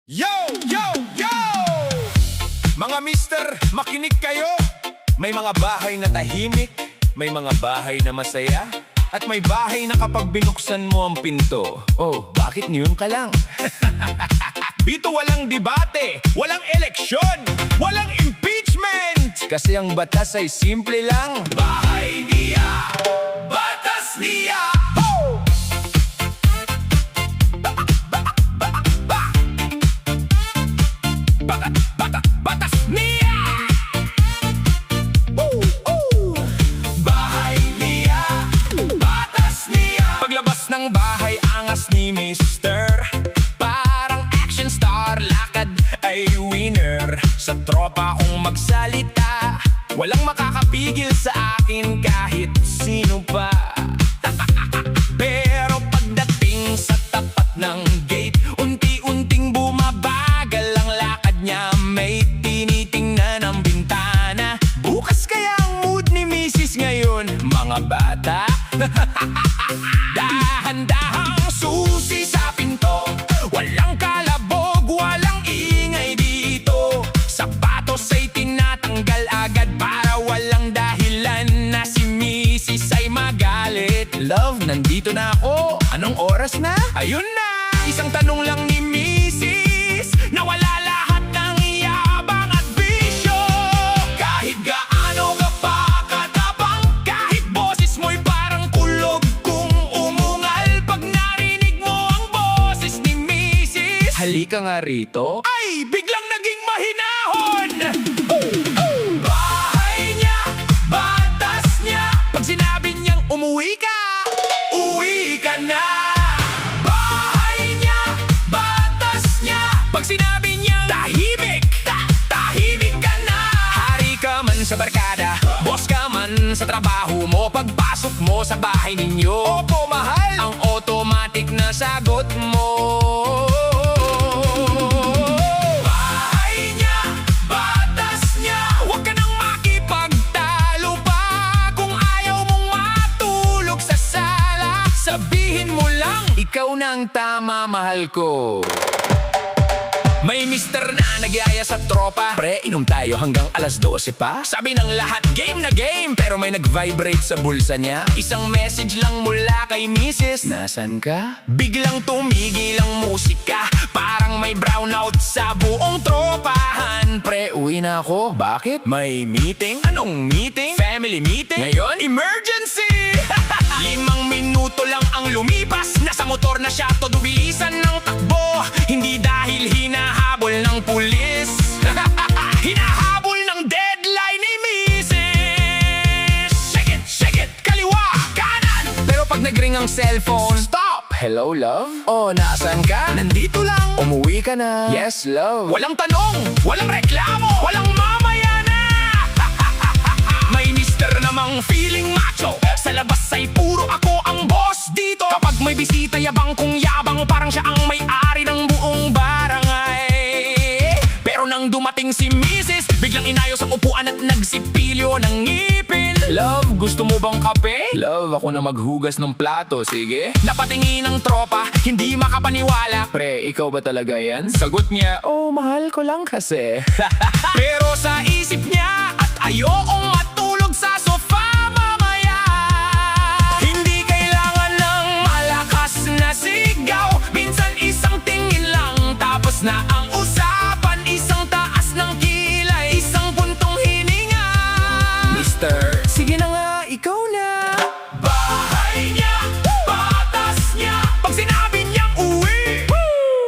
Yo! Yo! Yo! Mga mister, makinig kayo. May mga bahay na tahimik, may mga bahay na masaya, at may bahay na kapag binuksan mo ang pinto, oh, bakit niyon ka lang? Dito walang debate, walang eleksyon, walang impeachment. Kasi ang batas ay simple lang. Bahay niya, batas niya. Ho! Batas niya! Bahay niya, batas niya. Paglabas ng bahay, angas ni Mister. Parang action star, lakad ay winner. Sa tropa kong magsalita, walang makakapigil sa akin kahit sino pa. Pero pagdating sa tapat ng gate, unti-unting bumabagal ang lakad niya. May tinitingnan ang bintana. Bukas kaya ang mood ni Mrs. ngayon, mga bata? Dahan-dahang susi sa pinto, walang kalabog, walang ingay dito. Sapatos ay tinatanggal agad para walang dahilan na si Mrs. ay magalit. Love, nandito na ako. Anong oras na? Ayun na! Isang tanong lang ni Mrs. Nawala lahat ng yabang at bisyo. Kahit gaano ka pa katapang, kahit boses mo'y parang kulog kung umungal. Pag narinig mo ang boses ni Mrs. Halika nga rito. Ay, biglang naging mahinahon. Bahay niya, batas niya. Pag sinabi niyang umuwi ka, uwi ka na. Bahay niya, batas niya. Pag sinabi niyang tahimik, tahimik ka na. Hari ka man sa barkada, boss ka man sa trabaho mo, pagpasok mo sa bahay ninyo, opo mahal, ang automatic na sagot mo. Bahay niya, batas niya. Huwag ka nang makipagtalo pa. Kung ayaw mong matulog sa sala, sabihin mo lang, ikaw na ang tama, mahal ko. May mister na nagyaya sa tropa, pre, inom tayo hanggang alas 12 pa. Sabi ng lahat, game na game, pero may nag-vibrate sa bulsa niya. Isang message lang mula kay Mrs. Nasaan ka? Biglang tumigil ang musika, parang may brownout sa buong tropahan. Pre, uwi na ako. Bakit? May meeting? Anong meeting? Family meeting? Ngayon, emergency! 5 minuto lang ang lumipas, nasa motor na siya, todo bilisan ng takbo. Hindi dahil hinahabol ng pulis, hinahabol ng deadline ni Mrs. Shake it, kaliwa, kanan. Pero pag nag-ring ang cellphone, stop! Hello, love? Oh, nasaan ka? Nandito lang. Umuwi ka na? Yes, love. Walang tanong, walang reklamo, walang mamaya na. May mister namang feeling macho, sa labas ay puro ako ang boss dito. Kapag may bisita, yabang kong yabang, parang siya ang may-ari ng buong barangay. Pero nang dumating si Mrs., biglang inayos ang upuan at nagsipilyo ng ngipin. Love, gusto mo bang kape? Love, ako na maghugas ng plato, sige. Napatingin ng tropa, hindi makapaniwala. Pre, ikaw ba talaga yan? Sagot niya, oh, mahal ko lang kasi. Pero sa isip niya, at ayokong matulog sa sofa mamaya. Hindi kailangan ng malakas na sigaw, minsan isang tingin lang, tapos na ang usapan. Isang taas ng kilay, isang puntong hininga. Mister, sige na nga, ikaw na. Bahay niya, batas niya. Pag sinabi niyang uwi,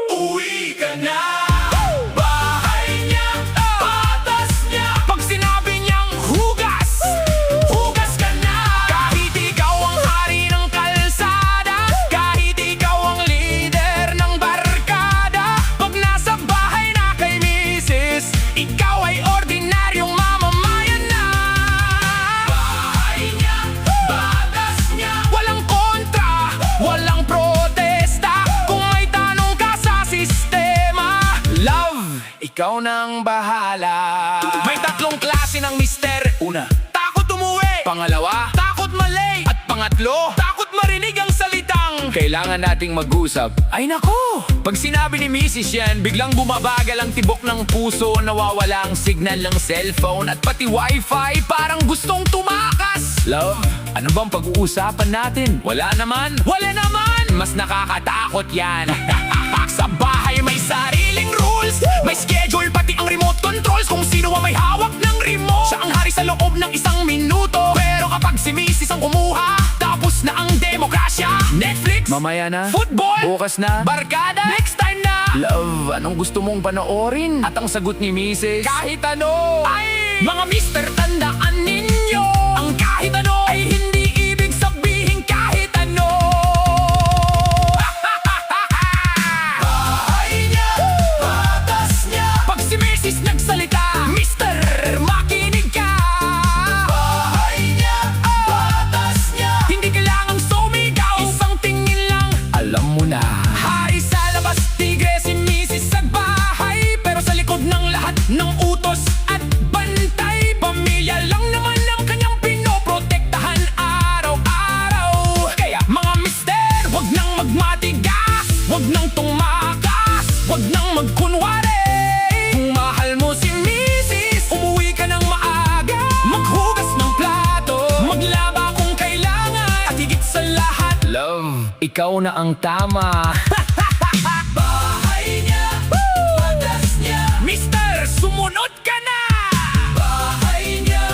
uwi ka na. Bahay niya, batas niya. Pag sinabi niyang hugas, hugas ka na. Kahit ikaw ang hari ng kalsada, kahit ikaw ang leader ng barkada, pag nasa bahay na kay Mrs., ikaw ay ordinaryong mamamayan na. Bahay niya, batas niya. Walang kontra, walang protesta. Kung may tanong ka sa sistema, love, ikaw nang bahala. May 3 klase ng mister. Una, takot umuwi. Pangalawa, takot malay. At pangatlo, takot marinig ang salitang kailangan nating mag-usap. Ay nako! Pag sinabi ni Mrs. yan, biglang bumabagal ang tibok ng puso, nawawala ang signal ng cellphone at pati wifi parang gustong tumakas. Love, ano bang pag-uusapan natin? Wala naman! Wala naman! Mas nakakatakot yan. Sa bahay may sariling rules, may schedule pati ang remote controls. Kung sino ang may hawak ng remote, siya ang hari sa loob ng isang minuto. Pero kapag si Mrs. ang kumuha, tapos na ang demokrasya. Netflix, mamaya na. Football, bukas na. Barkada, next time na. Love, anong gusto mong panoorin? At ang sagot ni Mrs. kahit ano. Ay, mga mister, tandaan ninyo, ang kahit ano ay hindi ibig sabihin kahit ano. Bahay niya, batas niya. Pag si Mrs. nagsalita, mister, makinig ka. Bahay niya, batas niya. Hindi kailangang sumigaw, isang tingin lang, alam mo na. Hari sa labas, tigre si Mrs. sa bahay, pero sa likod ng lahat ng utos at bantay, pamilya lang naman ang kanyang pinoprotektahan araw-araw. Kaya mga mister, wag nang magmatigas, wag nang tumakas, wag nang magkunwari. Kung mahal mo si Mrs., umuwi ka ng maaga, maghugas ng plato, maglaba kung kailangan, at higit sa lahat, love, ikaw na ang tama. Bahay niya, batas niya. Mister, sumunod ka na. Bahay niya,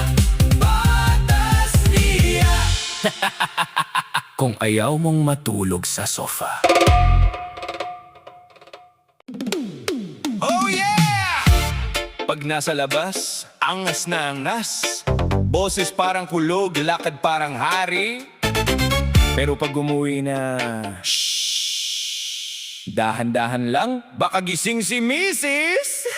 batas niya. Kung ayaw mong matulog sa sofa. Oh yeah! Pag nasa labas, angas na angas. Boses parang kulog, lakad parang hari. Pero pag umuwi na, shhh, dahan-dahan lang, baka gising si Mrs.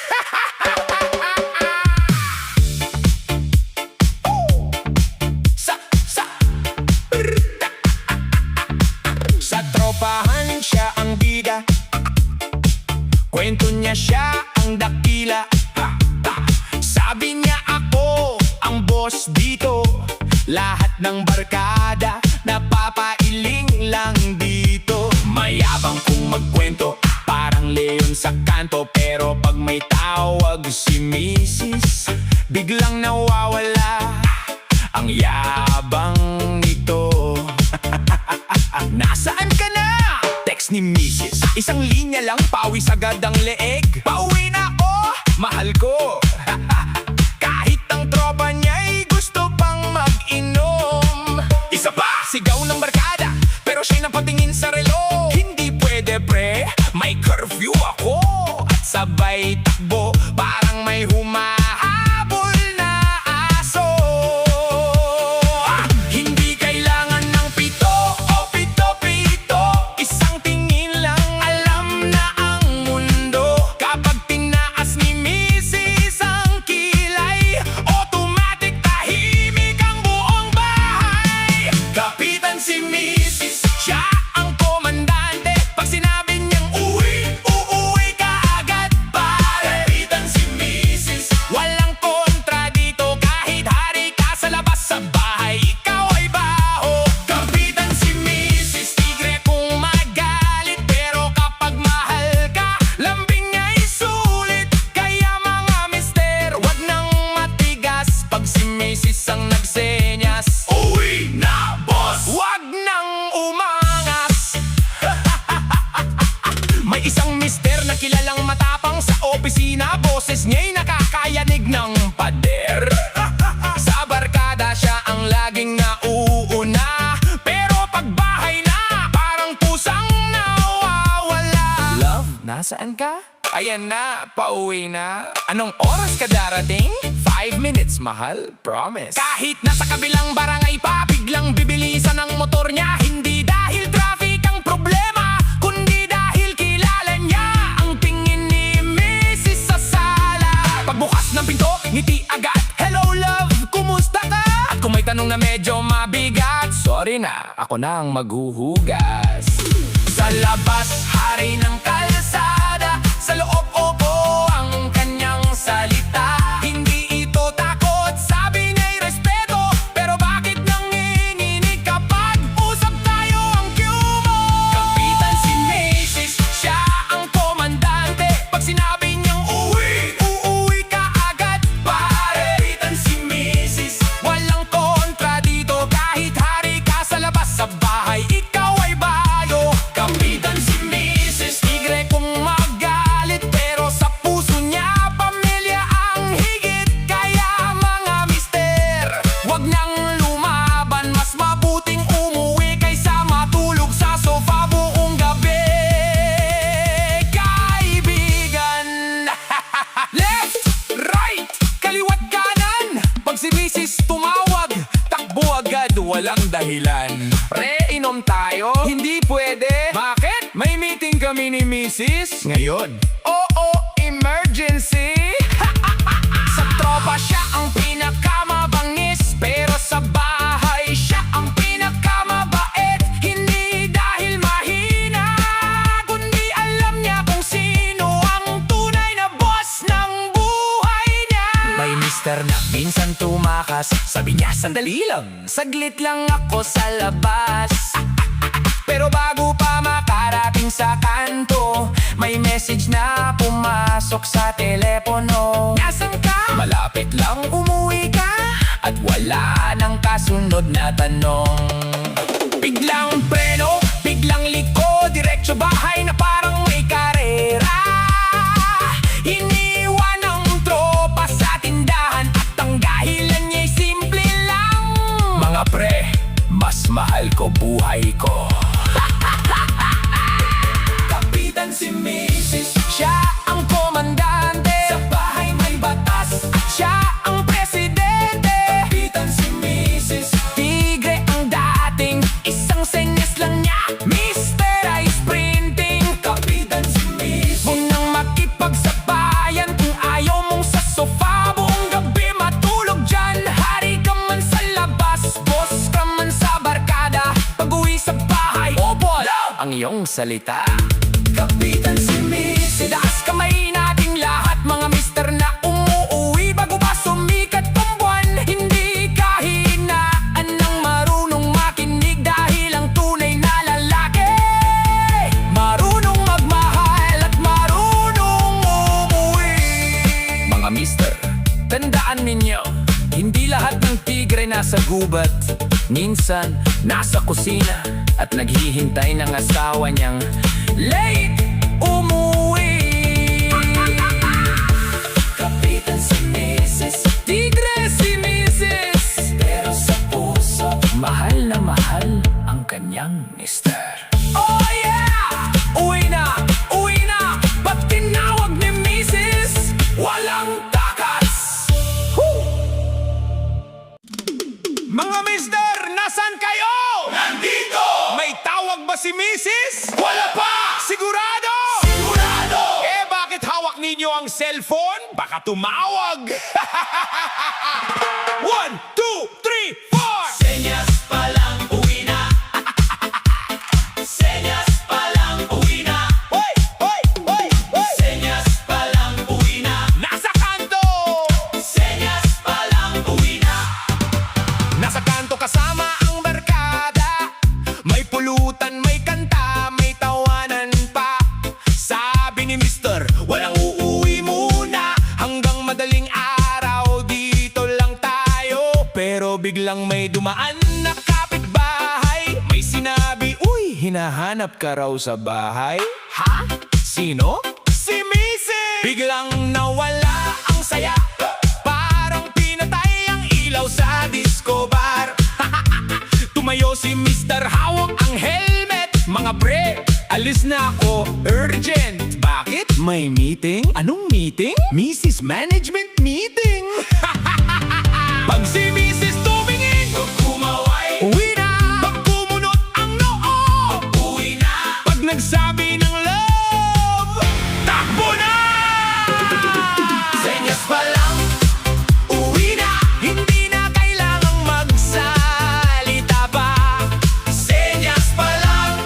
Sa tropahan siya ang bida, kwento niya siya ang dakila. Sabi niya ako ang boss dito, lahat ng barkada napapailing lang dito. Mayabang kung magkwento, parang leon sa kanto, pero pag may tawag si Mrs., biglang nawawala ang yabang nito. Nasaan ka na? Text ni Mrs. Isang linya lang, pawis agad ang leeg. Pauwi na ako, mahal ko. Kahit ang tropa niya'y gusto pang mag-inom. Isa pa! Sigaw ng barkada, pero siya'y napatingin sa relo. Hindi pwede pre, may curfew ako. At sabay takbo, parang may humahabol na aso. Hindi kailangan ng pito o pito-pito, isang tingin lang, alam na ang mundo. Kapag tinaas ni Mrs. ang kilay, automatic tahimik ang buong bahay. Kapitan si Mrs., siya ang komandante. Pag sinabi niyang uwi, uuwi ka agad, pare. Kapitan si Mrs., walang kontra dito. Kahit hari ka sa labas, sa bahay ikaw ay baho. Kapitan si Mrs., tigre kung magalit, pero kapag mahal ka, lambing niya'y sulit. Kaya mga mister, wag nang matigas pag si Mrs. ang nagsenyas. Uwi na, boss! Wag nang umangas. May isang mister na kilalang matapang sa opisina, boses niya'y nakakayanig ng pader. Sa barkada siya ang laging nauuna, pero pag bahay na, parang pusang nawawala. Love, nasaan ka? Ayan na, pauwi na. Anong oras ka darating? 5 minutes, mahal, promise. Kahit nasa kabilang barangay pa, biglang bibilisan ang motor niya. Hindi dahil traffic ang problema, kundi dahil kilala niya ang tingin ni Mrs. sa sala. Pagbukas ng pinto, ngiti agad, hello love, kumusta ka? At kung may tanong na medyo mabigat, sorry na, ako na ang maghuhugas. Sa labas, hari ng kalsada, sa loob opo ang kanyang salita. Hindi ito takot, sabi niya'y respeto, pero bakit nanginginig kapag usap tayo ang cue mo? dahilan. Pre, inom tayo? Hindi pwede. Bakit? May meeting kami ni Mrs. Ngayon. Oo, emergency. Sa tropa siya ang pinakamabangis, pero sa bahay siya ang pinakamabait. Hindi dahil mahina, kundi alam niya kung sino ang tunay na boss ng buhay niya. May mister na minsan tumakas, sabi niya sandali lang, saglit lang ako sa labas. Pero bago pa makarating sa kanto, may message na pumasok sa telepono. Nasaan ka? Malapit lang umuwi ka? At wala nang kasunod na tanong. Biglang preno, biglang liko, diretso bahay na parang may karera. Iniwan ng tropa sa tindahan at ang dahilan niya'y simple lang. Mga pre, mas mahal ko buhay ko. Kapitan si Mrs. Siya ang komandante, sa bahay may batas at siya ang presidente. Kapitan si Mrs. Tigre ang dating, isang senyas lang niya, Mr. Ice Printing. Kapitan si Mrs. Unang makipagsabayan kung ayaw mong sa sofa buong gabi matulog dyan. Hari ka man sa labas, boss ka man sa barkada, pag-uwi sa bahay, oh boy, ang iyong salita. Kapitan si Mrs. Taas kamay nating lahat, mga mister na umuuwi bago pa sumikat ang buwan. Hindi kahinaan ng marunong makinig, dahil ang tunay na lalaki marunong magmahal at marunong umuwi. Mga mister, tandaan ninyo, hindi lahat ng tigre nasa gubat. Minsan, nasa kusina at naghihintay ng asawa niyang late umuwi. Kapitan si Mrs. Tigre si Mrs. Pero sa puso, mahal na mahal ang kanyang mister. Oh yeah! Uwi na! Uwi na! Ba't tinawag ni Mrs.? Walang takas! Woo! Mga mister, nasan kayo? Nandito! May tawag ba si Mrs.? Wala pa! Sigurado? Sigurado! Eh, bakit hawak ninyo ang cellphone? Baka tumawag! 1, 2, 3, 4! Senyas pa lang, uwi na! Senyas pa lang, uwi na! Hoy! Hoy! Hoy! Hoy! Senyas pa lang, uwi na! Nasa kanto! Senyas pa lang, uwi na! Nasa kanto kasama ang barkada, may pulutan, may kanta, may tawanan pa. Sabi ni mister, walang uuwi muna, hanggang madaling araw dito lang tayo. Pero biglang may dumaan na kapitbahay, may sinabi, uy, hinahanap ka raw sa bahay. Ha? Sino? Si Mrs. Biglang nawala ang saya, parang pinatay ang ilaw sa disco bar. Tumayo si Mr. Hawak ang helmet. Mga pre, alis na ako, urgent. Bakit? May meeting? Anong meeting? Mrs. Management meeting. Pag si Mrs. tumingin, kumaway, uwi na. Pag kumunot ang noo, uwi na. Pag nagsabi ng love, takbo na. Senyas pa lang, uwi na. Hindi na kailangang magsalita pa. Senyas pa lang,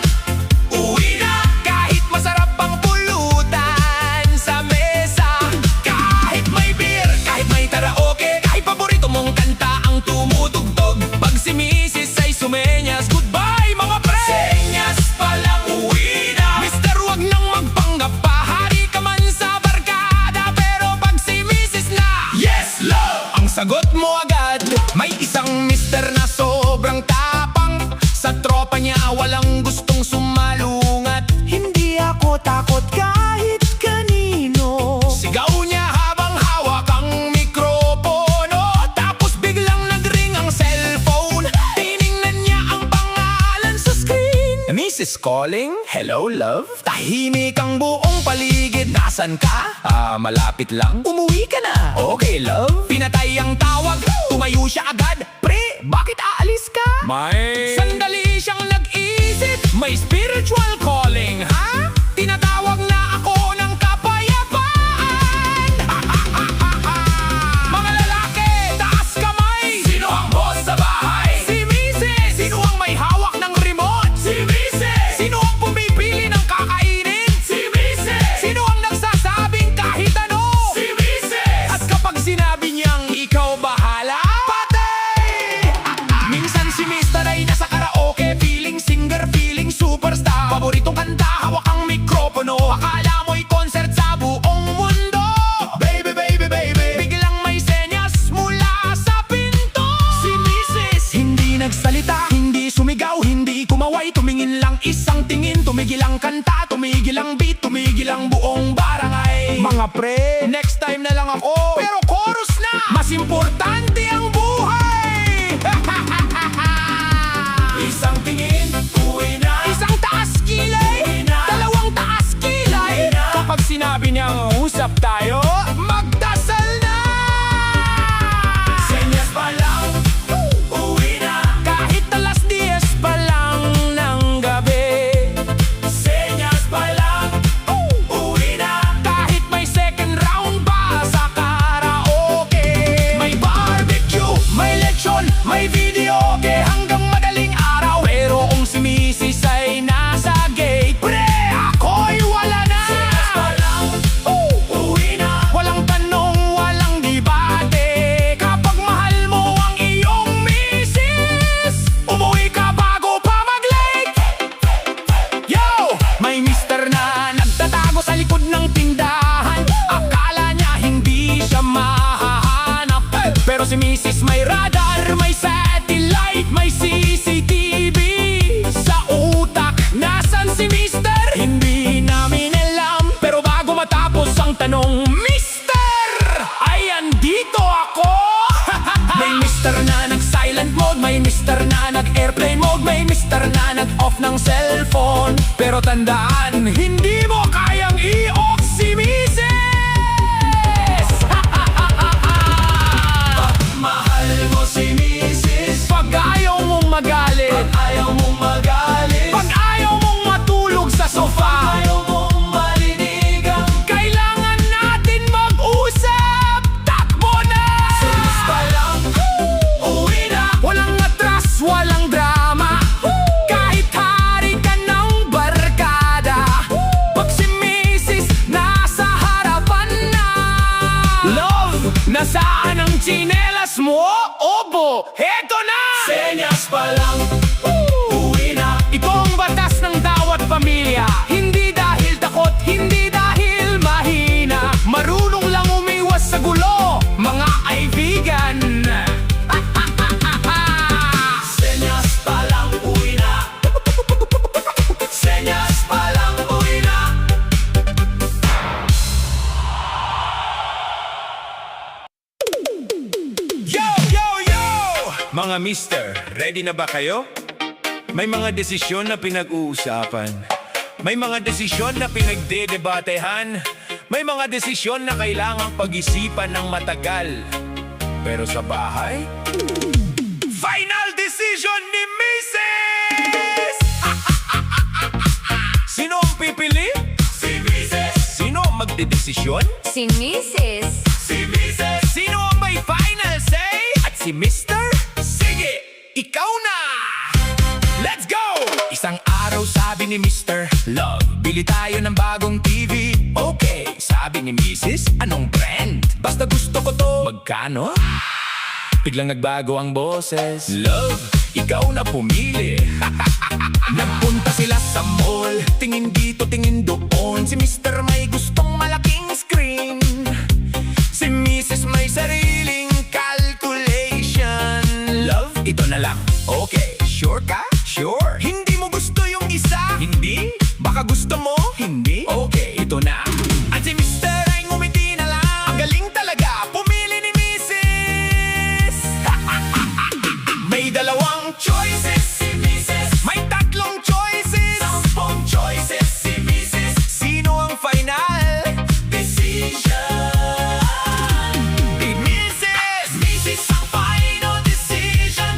uwi na. Kahit masarap ang pulutan sa mesa, kahit may beer, kahit may karaoke, kahit paborito mong kanta ang tumutugtog. Pag si Mrs. ay sumenyas, goodbye mga pre. Senyas pa lang, uwi na. Mister, wag nang magpanggap pa, hari ka man sa barkada. Pero pag si Mrs. na, yes love, ang sagot mo agad. May isang mister na sobrang tapang, sa tropa niya walang gustong sumalungat. Hindi ako takot kahit kanino, sigaw niya habang hawak ang mikropono. Tapos biglang nagring ang cellphone, tiningnan niya ang pangalan sa screen. Mrs. calling? Hello love? Tahimik ang buong paligid. Nasan ka? Malapit lang. Umuwi ka na. Okay love? Pinatay ang tawag, tumayo siya agad. Pre, bakit aalis ka? May Sandali siyang nag-isip, may spiritual calling, ha? Tinatawag na ako ng kapayapaan. Mga lalaki, taas kamay. Sino ang boss sa bahay? Si Mrs. Sino ang may hawak ng remote? Si Mrs. Sino ang pumipili ng kakainin? Si Mrs. Sino ang nagsasabing kahit ano? Si Mrs. At kapag sinabi niyang ikaw bahala, patay! Minsan si Mr. ay nasa karaoke, feeling singer, feeling superstar. Paboritong kanta, hawak ang mikropono. Akala mo'y concert sa buong mundo. Baby, baby, baby, biglang may senyas mula sa pinto. Si Mrs. hindi nagsalita, hindi sumigaw, hindi kumaway. Tumingin lang isang tingin, tumigil ang kanta, tumigil ang beat, tumigil ang buong barangay. Mga pre, next time na lang ako. Pero chorus na, mas importante ang buhay. Isang tingin, uwi na. Isang taas kilay, Uwi na. dalawang taas kilay. Uwi na. Kapag sinabi niyang usap tayo, magdasal na. Senyas pa lang, uwi na. Kahit alas 10 pa lang ng gabi. Senyas pa lang, uwi na. Kahit may second round pa sa karaoke. May barbecue, may lechon, may videoke hanggang madaling araw. Pero kung si Mrs. ay nasa gate, pre, ako'y wala na. Senyas pa lang, uwi na. Walang tanong, walang debate. Kapag mahal mo ang iyong misis, umuwi ka bago pa mag-late. Yo! May mister na nagtatago sa likod ng tindahan. Akala niya hindi siya mahahanap. Pero si misis may radar, may satellite, may CCTV sa utak. Nasaan si mister? Hindi namin alam. Pero bago matapos ang tanong, Mister! Ay, andito ako! May mister na nag-silent mode, may mister na nag-airplane mode, may mister na nag-off ng cellphone. Pero tandaan, hindi mo kayang i-off si Mrs. Mahal mo si Mrs. Pag ayaw mong magalit, Ayaw mong magalit. pag ayaw mong matulog sa sofa, Ayaw mong marinig ang kailangan natin mag-usap. Takbo na! senyas pa lang, uwi na. Walang atras, walang drama. Kahit hari ka ng barkada, pag si Mrs. nasa harapan na. Love, nasaan ang tsinelas mo? Opo, heto na! Senyas pa lang, uwi na. Ito ang batas ng bawat pamilya. Hindi dahil takot, hindi dahil mahina. Marunong lang umiwas sa gulo, mga kaibigan. Senyas pa lang, uwi na. Senyas pa lang, uwi na. Yo, yo, yo! Mga mister, ready na ba kayo? May mga desisyon na pinag-uusapan. May mga desisyon na pinagdedebatehan. May mga desisyon na kailangang pag-isipan ng matagal. Pero sa bahay, final decision ni Mrs. Sino ang pipili? Si Mrs. Sino ang magdedesisyon? Si Mrs. Si Mrs. Sino ang may final say? At si Mr.? Sige, ikaw na! Let's go! Isang araw sabi ni Mr. Love, bili tayo ng bagong TV. Okay, sabi ni Mrs. Anong brand? Basta gusto ko to. Magkano? Biglang nagbago ang boses. Love, ikaw na pumili. Nagpunta sila sa mall. Tingin dito, tingin doon. Si Mr. may gustong malaking screen. Si Mrs. may sariling calculation. Love, ito na lang. Okay, sure ka? Sure. Hindi mo gusto yung isa? Hindi. Baka gusto mo? Hindi. Okay, ito na. At si Mr. ay ngumiti na lang. Ang galing talaga, pumili ni Mrs. May dalawang choices si Mrs. May tatlong choices. 10 choices si Mrs. Sino ang final decision? Mrs. Mrs. ang final decision.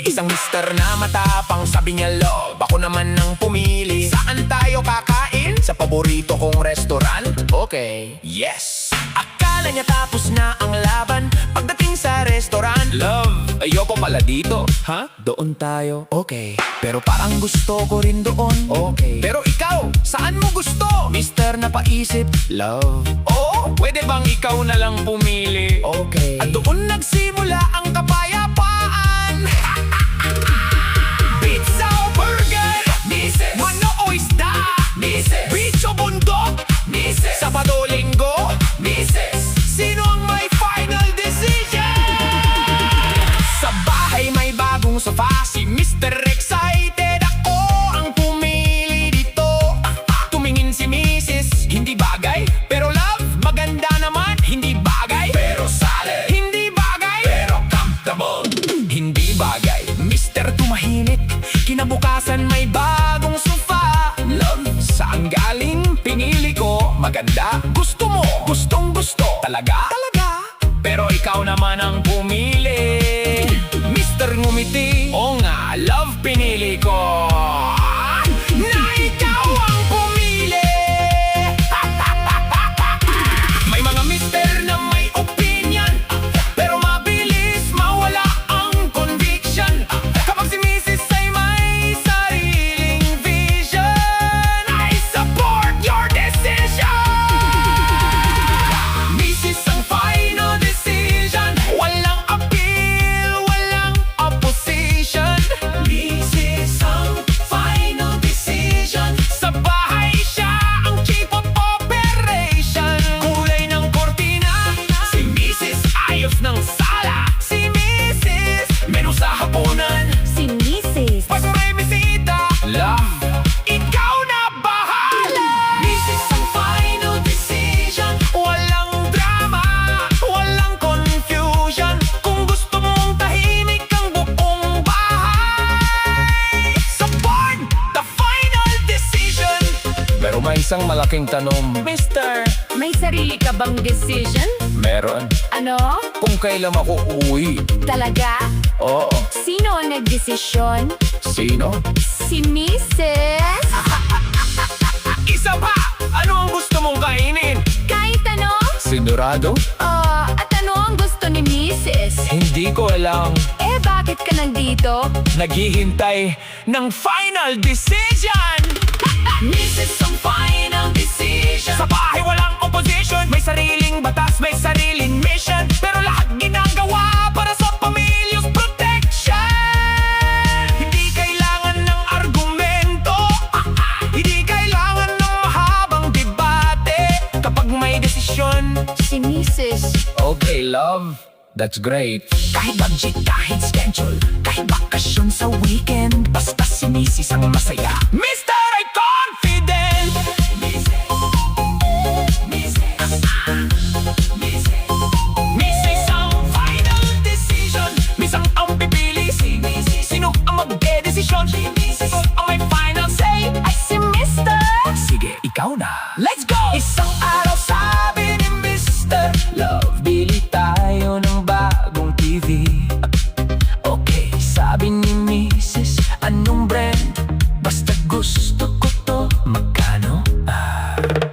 Isang mister na matapang, sabi niya love, ako naman ang pumili. Saan tayo kakain? Sa paborito kong restaurant? Okay, yes. Akala niya tapos na ang laban. Pagdating sa restaurant, love, ayoko pala dito. Ha? Doon tayo? Okay. Pero parang gusto ko rin doon. Okay. Pero ikaw, saan mo gusto? Mister na paisip, love. Oo, pwede bang ikaw na lang pumili? Okay. At doon nagsimula ang kapayapaan. Pizza o burger? Mises. Mano o isda? Mises. Beach o bundok? Mises. Sabado, linggo? Mises. Sino ang may final decision? Sa bahay may bagong sofa, si Mr. Excited. Ako ang pumili dito. Tumingin si Mrs. Hindi bagay, pero love, maganda naman. Hindi bagay, pero solid. Hindi bagay, pero comfortable. Hindi bagay, Mr. Tumahimik. Kinabukasan may bagong sofa. Love, saan galing? Pinili ko. Maganda, gusto mo. Gustong gusto. Talaga? Talaga. Pero ikaw naman ang pumili. Mr. Ngumiti. Oo nga, love, pinili ko. Na ikaw ang pumili. May mga mister na may opinion, pero mabilis mawala ang conviction. Kapag si Mrs. ay may sariling vision, I support your decision. Mrs. ang final decision. Walang appeal, walang opposition. Mrs. ang final decision. Sa bahay siya ang chief of operation. Kulay ng kortina, si Mrs. Ayos ng sala. Si Mrs. Menu sa hapunan. Si Mrs. Pag may bisita, love, ikaw na bahala. Mrs. ang final decision. Walang drama, walang confusion. Kung gusto mong tahimik ang buong bahay, support the final decision. Pero may isang malaking tanong, Mister. May sarili ka bang decision? Meron. Ano? Kung kailan ako uuwi. Talaga? Oo. Sino ang nagdesisyon? Sino? Si Mrs. Isa pa! Ano ang gusto mong kainin? Kahit ano? Sigurado? At ano ang gusto ni Mrs.? Hindi ko alam. Bakit ka nandito? Naghihintay ng final decision. Mrs. ang final decision. Sa bahay walang opposition. May sariling batas, may sariling mission. Pero lahat ginagawa para sa pamilyang protection. Hindi kailangan ng argumento. Hindi kailangan ng mahabang debate. Kapag may desisyon. Si Mrs. Okay, love. That's great. Kahit budget, kahit schedule, kahit bakasyon sa weekend, basta si Mrs. ang masaya. Mr. ay confident. Mrs. ang final decision. Misang ang pipili. Sino ang magdedesisyon? Ang may final say ay si Mr. Sige, ikaw na. Let's go! Isang araw sabi ni Mr. Love, bili tayo ng bagong TV. Okay, sabi ni Mrs. Anong brand? Basta gusto ko to. Magkano?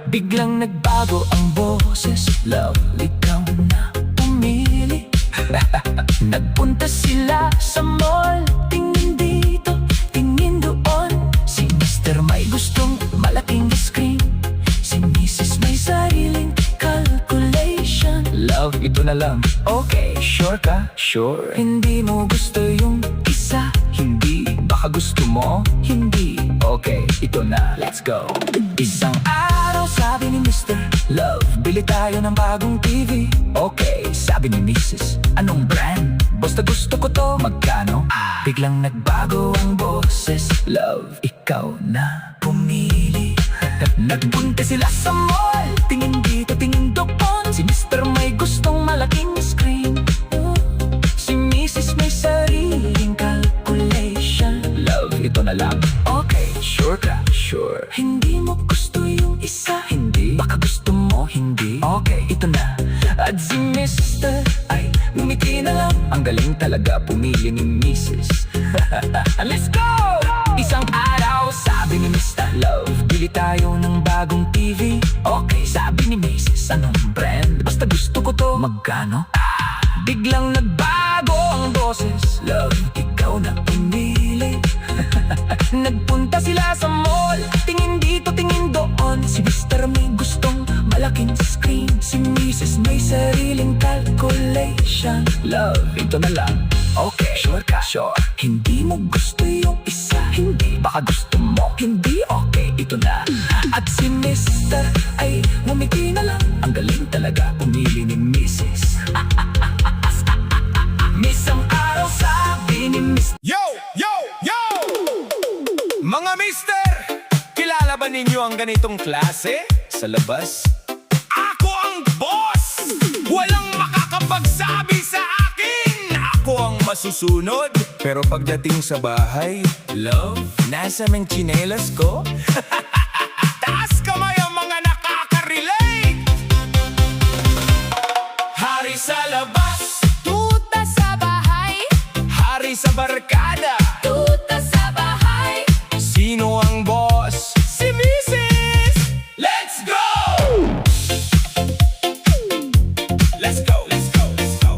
Biglang nagbago ang boses. Love, ikaw na pumili. Nagpunta sila sa mall. Tingin dito, tingin doon. Si Mr. may gustong malaking screen. Si Mrs. may sariling calculation. Love, ito na lang. Okay, sure ka? Sure. Hindi mo gusto yung isa? Hindi. Baka gusto mo? Hindi. Okay, ito na. Let's go. Isang araw sabi ni Mr. Love, bili tayo ng bagong TV. Okay, sabi ni Mrs. Anong brand? Basta gusto ko to. Magkano? Biglang nagbago ang boses. Love, ikaw na pumili. Nagpunta sila sa mall. Tingin dito, tingin doon. Si Mr. may gustong malaking screen. Si Mrs. may sariling calculation. Love, ito na lang. Okay, sure ka? Sure. Hindi mo gusto yung isa? Hindi. Baka gusto mo? Hindi. Okay, ito na. At si Mr. ay ngumiti na lang. Ang galing talaga pumili ni Mrs. Let's go! Isang araw, sabi ni Mr. Love, bili tayo ng bagong TV. Okay, sabi ni Mrs. Anong brand? Basta gusto ko to. Magkano? Biglang nagbago ang boses. Love, ikaw na pumili. Nagpunta sila sa mall, tingin dito, tingin doon. Si Mr. may gustong malaking screen, si Mrs. may sariling calculation. Love, ito na lang. Okay, sure ka? Sure. Hindi mo gusto yung isa, hindi. Baka gusto mo, hindi. Okay, ito na. At si Mr. ay ngumiti na lang. Ang galing talaga pumili ni Mrs. Isang araw sabi ni Mr. Yo! Yo! Yo! Mga mister, kilala ba ninyo ang ganitong klase sa labas? Ako ang boss! Walang makakapagsabi sa akin! Ako ang masusunod. Pero pagdating sa bahay, love, nasa mang tsinelas ko? Taas kamay ang mga nakaka-relate! Hari sa labas, Tuta sa bahay, hari sa barkada. tuta sa bahay. Sino ang boss? Si Mrs. Let's go! Let's go, let's go, let's go.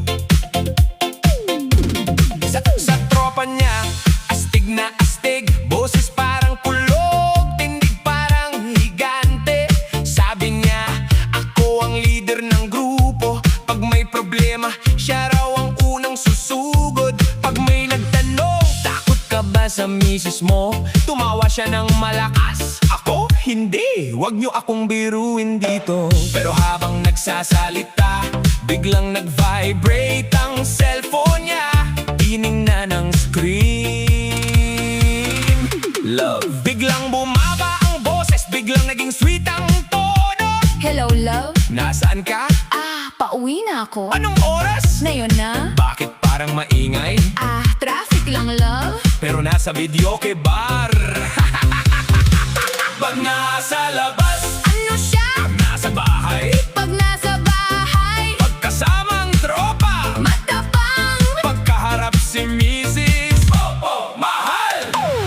Sa tropa niya, astig na astig. Boses parang kulog, tindig parang higante. Sabi niya, ako ang leader ng grupo. Pag may problema, siya raw ang unang susugod. Pag may nagtanong, takot ka ba sa misis mo? Tumawa siya ng malakas. Ako? Hindi, wag niyo akong biruin dito. Pero habang nagsasalita, biglang nag-vibrate ang cellphone niya. Tining na ng screen. Love, biglang bumaba ang boses, biglang naging sweet ang tono. Hello, love? Nasaan ka? Pauwi na ako. Anong oras? Ngayon na? Bakit parang maingay? Traffic lang, love. Pero nasa videoke bar. Pag nasa labas, Ano siya? pag nasa bahay, Pag nasa bahay, pagkasamang tropa, matapang. pagkaharap si Mrs. Opo, mahal.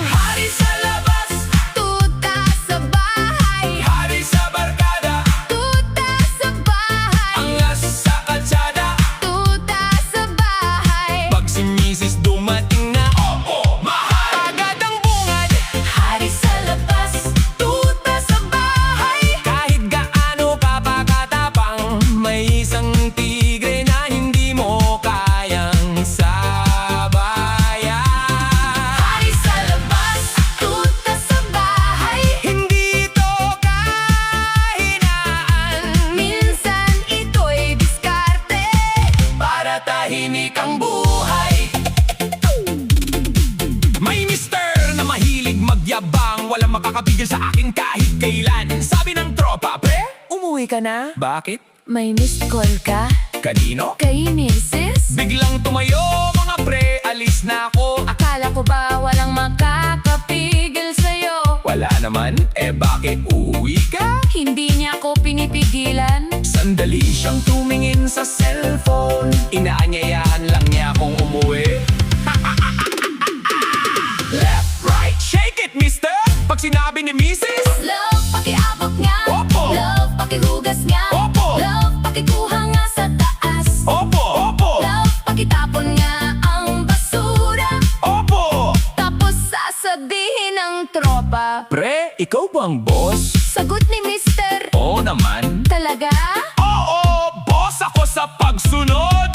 Hari sa labas, Tuta sa bahay, hari sa barkada, tuta sa bahay, angas sa kalsada. tuta sa bahay. Pag si Mrs. dumating na, opo, mahal. Agad ang bungad, Hari sa labas, tuta sa bahay. kahit gaano ka pa katapang, may isang tigre na hindi mo kayang sabayan. Hari sa labas, tuta sa bahay. Hindi ito kahinaan, Minsan ito'y diskarte. para tahimik ang buhay. May mister na mahilig magyabang, walang makakapigil sa akin kahit kailan. Sabi ng tropa, pre, umuwi ka na? Bakit? May missed call ka? Kanino? Kay Mrs. Biglang tumayo mga pre, alis na ako. Akala ko ba walang makakapigil sa'yo? Wala naman, bakit uuwi ka? Hindi niya ako pinipigilan. Sandali siyang tumingin sa cellphone, inaanyayahan lang niya akong umuwi. Left, right, shake it, mister! Pag sinabi ni Mrs. Love, pakiabot nga. Opo. Love, pakihugas nga. Opo. Love, pakikuha nga sa taas. Opo, opo, Love, pakitapon nga ang basura. opo! Tapos sasabihin ng tropa. Pre, ikaw ba ang boss? Sagot ni Mister. Oo naman. Talaga? Oo, boss ako sa pagsunod.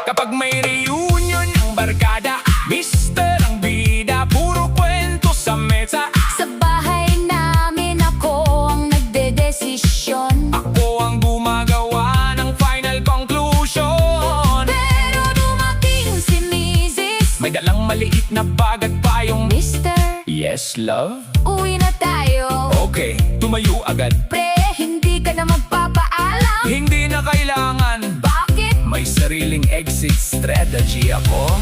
Kapag may reunion ng barkada, mister ang bida, puro kwento sa mesa. Sa bahay namin ako ang nagdedesisyon. Ako ang gumagawa ng final conclusion. Pero dumating si Mrs. May dalang maliit na bag at payong. Mister, Yes, love? uwi na tayo. Okay, tumayo agad. Pre, hindi ka na magpapaalam. Hindi na kailangan. Bakit? May sariling exit strategy ako.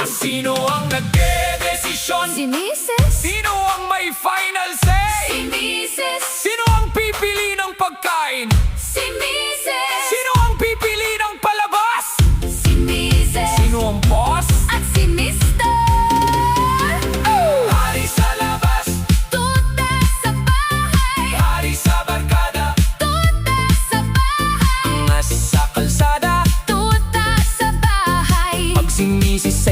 Sino ang nagdedesisyon? Si Mrs. Sino ang may final say? Si Mrs. Sino ang pipili ng pagkain? Si Mrs. Sino ang pipili ng palabas?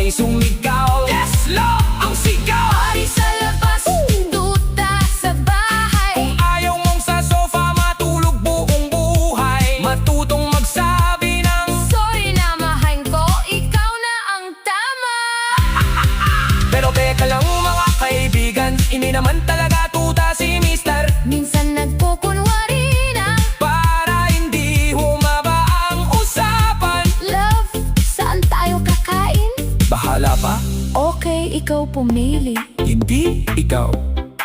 ay sumigaw. Yes, love ang sigaw. Hari sa labas, tuta sa bahay. Ayaw mong sa sofa matulog buong buhay. Matutong magsabi ng Sorry na mahal ko, ikaw na ang tama. pero teka lang mga kaibigan, hindi naman talaga tuta si Mister. Minsan nagkukunwari na Para hindi humaba ang usapan. Love, saan tayo kakain? Bahala pa, Okay, ikaw pumili. hindi ikaw.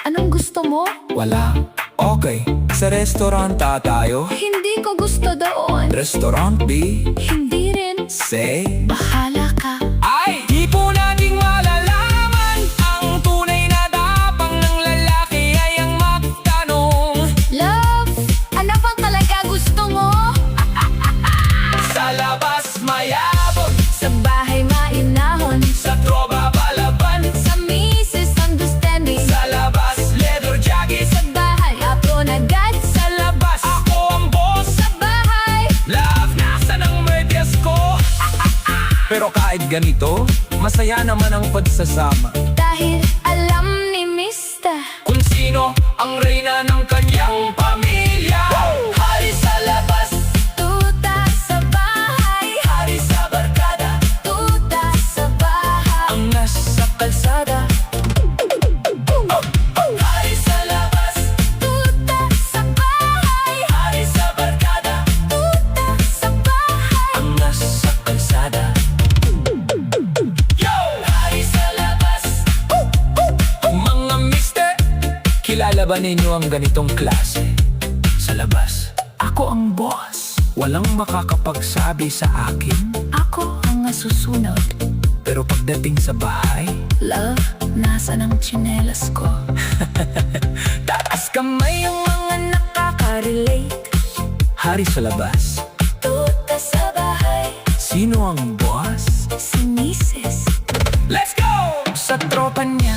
Anong gusto mo? Wala. Okay, sa restaurant tayo. Hindi ko gusto doon. Restaurant B, Hindi rin. say. Bahala ka. Ay, di po nating malalaman ang tunay na tapang ng lalaki ay ang magtanong. Love, ano bang talaga gusto mo? Sa labas mayabon, Sa bahay mainahon. sa tropa palaban. Sa misis understanding. Sa labas leather jacket, Sa bahay ako nagad. sa labas ako ang boss. Sa bahay, Love, nasa ng medyas ko. Pero kahit ganito, masaya naman ang pagsasama. dahil alam ni Mr. Kung sino ang reyna ng kanyang pamilya. Hari sa labas, Tuta sa bahay. hari sa barkada, Tuta sa bahay. ang nasa kalsada. Hari sa labas, Tuta sa bahay. hari sa barkada, Tuta sa bahay. ang nasa kalsada. Yo! Hari sa labas, mga mister, kilala ba ninyo ang ganitong klase? Sa labas, ako ang boss. Walang makakapagsabi sa akin. Ako ang nasusunod. Pero pagdating sa bahay, Love, nasa ng tsinelas ko. taas kamay ang mga Nakaka-relate. hari sa labas. Tuta sa bahay. Sino ang boss? Si Mrs. Let's go! Sa tropa niya,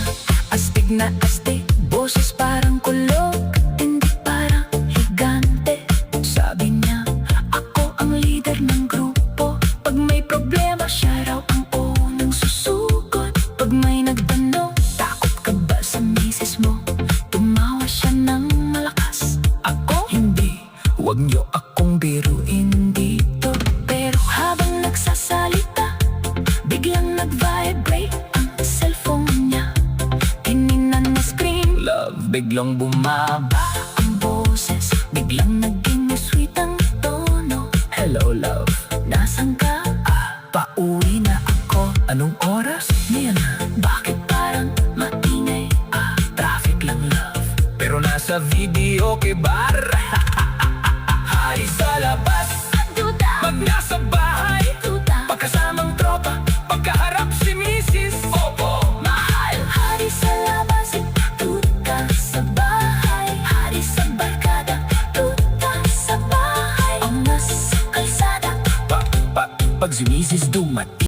astig na astig. Boses parang kulog, hindi parang higante. Sabi niya, ako ang leader ng grupo. Pag may problema, siya raw ang unang susugot. Pag may nagtanong, takot ka ba sa misis mo? Tumawa siya ng malakas. Ako? Hindi. Huwag niyo akong biruin dito. Pero habang nagsasalita, biglang nag-vibrate ang cellphone niya. Tininan na screen, Love, biglang bumaba. ang boses, biglang naging sweet ang tono. Hello, love. Nasaan ka? Pauwi na ako. Anong oras? Ngayon na, bakit parang matingay? Traffic lang, love. Pero nasa video kay bar.